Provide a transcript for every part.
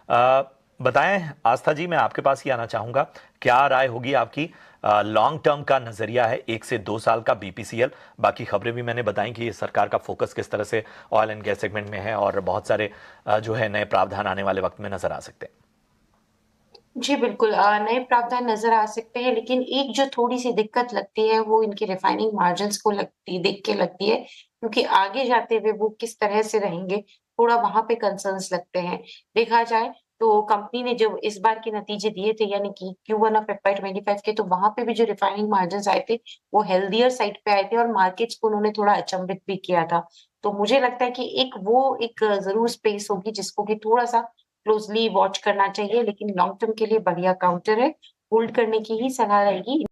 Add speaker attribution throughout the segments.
Speaker 1: बताएं आस्था जी, मैं आपके पास ही आना चाहूंगा। क्या राय होगी आपकी? लॉन्ग टर्म का नजरिया है 1 से 2 साल का बीपीसीएल। बाकी खबरें भी मैंने बताई कि सरकार का फोकस किस तरह से ऑयल एंड गैस सेगमेंट में है और बहुत सारे जो है नए प्रावधान आने वाले वक्त में नजर आ सकते हैं।
Speaker 2: जी बिल्कुल, नए प्रावधान नजर आ सकते हैं, लेकिन एक जो थोड़ी सी दिक्कत लगती है वो इनके रिफाइनिंग मार्जिन्स को लगती देख के लगती है, क्योंकि आगे जाते हुए वो किस तरह से रहेंगे, थोड़ा वहां पे कंसर्न्स लगते हैं। देखा जाए तो कंपनी ने जो इस बार के नतीजे दिए थे, यानी कि Q1 ऑफ FY25 के, तो वहां पे भी जो रिफाइनिंग मार्जिन्स आए थे वो हेल्दियर साइड पे आए थे और मार्केट्स को उन्होंने थोड़ा अचंभित भी किया था। तो मुझे लगता है कि एक जरूर स्पेस होगी जिसको कि थोड़ा सा क्लोजली वॉच करना चाहिए, लेकिन लॉन्ग टर्म के लिए बढ़िया काउंटर है, होल्ड करने की ही सलाह रहेगी।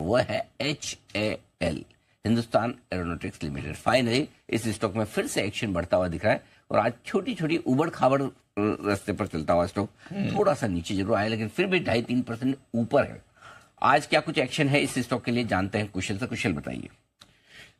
Speaker 3: वो है HAL, Hindustan aeronautics limited. Finally इस स्टॉक में फिर से एक्शन बढ़ता हुआ दिख रहा है और आज छोटी छोटी उबड़ खाबड़ रास्ते पर चलता हुआ स्टॉक थोड़ा सा नीचे जरूर आया, लेकिन फिर भी 2.5-3% ऊपर है। आज क्या कुछ एक्शन है इस स्टॉक के लिए, जानते हैं कुशल से। कुशल बताइए।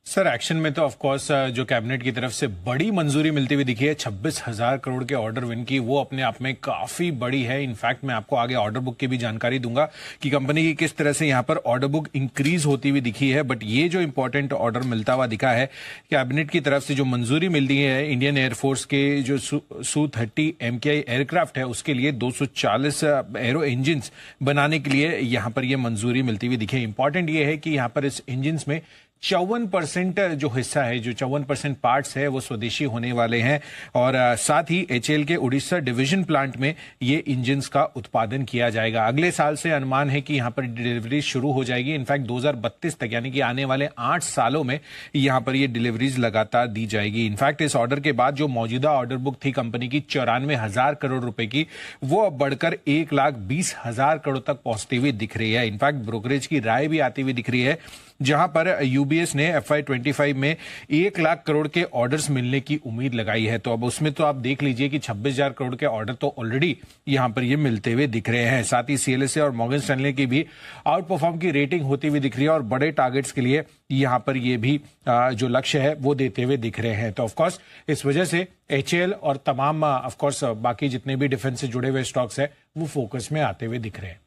Speaker 4: सर, एक्शन में तो ऑफ कोर्स जो कैबिनेट की तरफ से बड़ी मंजूरी मिलती हुई दिखी है 26,000 करोड़ के ऑर्डर विन की, वो अपने आप में काफी बड़ी है। इनफैक्ट मैं आपको आगे ऑर्डर बुक की भी जानकारी दूंगा कि कंपनी की किस तरह से यहां पर ऑर्डर बुक इंक्रीज होती हुई दिखी है। बट ये जो इंपॉर्टेंट ऑर्डर मिलता हुआ दिखा है, कैबिनेट की तरफ से जो मंजूरी मिलती है इंडियन एयरफोर्स के जो Su-30 MKI एयरक्राफ्ट है उसके लिए 240 एरो इंजिन बनाने के लिए यहां पर यह मंजूरी मिलती हुई दिखी है। इंपॉर्टेंट यह है कि यहां पर इस इंजिन में 54% जो हिस्सा है, जो 54% पार्ट्स है वो स्वदेशी होने वाले हैं। और साथ ही HAL के उड़ीसा डिवीजन प्लांट में ये इंजन्स का उत्पादन किया जाएगा। अगले साल से अनुमान है कि यहां पर डिलीवरी शुरू हो जाएगी। इनफैक्ट 2032 तक, यानी कि आने वाले 8 सालों में यहां पर ये डिलीवरीज लगातार दी जाएगी। इनफैक्ट इस ऑर्डर के बाद जो मौजूदा ऑर्डर बुक थी कंपनी की 94,000 करोड़ रुपए की, वो अब बढ़कर 1,20,000 करोड़ तक पहुंचती हुई दिख रही है। इनफैक्ट ब्रोकरेज की राय भी आती हुई दिख रही है, जहां पर यूबीएस ने FY25 में 1 लाख करोड़ के ऑर्डर्स मिलने की उम्मीद लगाई है। तो अब उसमें तो आप देख लीजिए कि 26,000 करोड़ के ऑर्डर तो ऑलरेडी यहां पर ये मिलते हुए दिख रहे हैं। साथ ही CLSA और मॉर्गन स्टैनले की भी आउट परफॉर्म की रेटिंग होती हुई दिख रही है और बड़े टारगेट्स के लिए यहां पर ये भी जो लक्ष्य है वो देते हुए दिख रहे हैं। तो ऑफकोर्स इस वजह से HAL और तमाम ऑफकोर्स बाकी जितने भी डिफेंस से जुड़े हुए स्टॉक्स है वो फोकस में आते हुए दिख रहे हैं।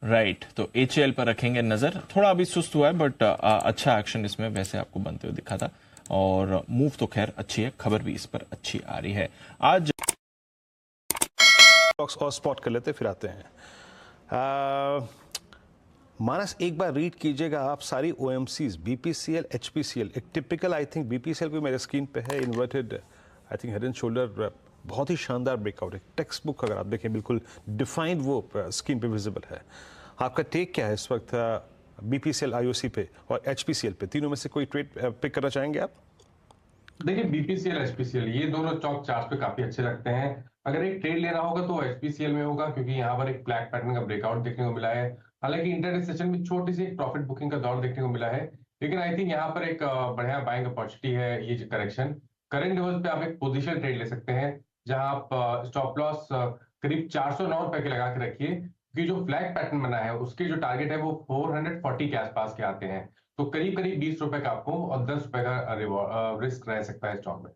Speaker 5: राइट, तो HAL पर रखेंगे नजर। थोड़ा अभी सुस्त हुआ है बट अच्छा एक्शन इसमें वैसे आपको बनते हुए दिखा था और मूव तो खैर अच्छी है, खबर भी इस पर अच्छी आ रही है। आज
Speaker 6: स्टॉक्स और स्पॉट कर लेते फिर आते हैं। मानस, एक बार रीड कीजिएगा आप सारी OMCs, BPCL, HPCL। एक टिपिकल, आई थिंक BPCL भी मेरे स्क्रीन पे है, inverted I think head and shoulder, बहुत ही शानदार ब्रेकआउट है। टेक्स्ट बुक अगर आप देखें बिल्कुल डिफाइंड वो स्क्रीन पे विजिबल है। आपका टेक क्या है इस वक्त BPCL, IOC पे और HPCL पे? तीनों में से कोई ट्रेड पिक करना चाहेंगे आप?
Speaker 7: देखिए, BPCL, HPCL ये दोनों चौक चार्ट पे काफी अच्छे लगते हैं। अगर एक ट्रेड लेना होगा तो HPCL में होगा, क्योंकि यहाँ पर एक फ्लैग पैटर्न का ब्रेकआउट देखने को मिला है। हालांकि इंटरडे सेशन में छोटी सी प्रॉफिट बुकिंग का दौर देखने को मिला है, लेकिन आई थिंक यहाँ पर एक बढ़िया बाइंग अपॉर्चुनिटी है। ये जो करेक्शन करंट लेवल पे आप एक पोजीशन ट्रेड ले सकते हैं, जहां आप स्टॉप लॉस करीब 409 रुपए के लगा के रखिए, क्योंकि जो फ्लैग पैटर्न बना है उसके जो टारगेट है वो 440 के आसपास के आते हैं। तो करीब करीब 20 रुपए का आपको और 10 रुपए का रिस्क रह सकता है स्टॉक में।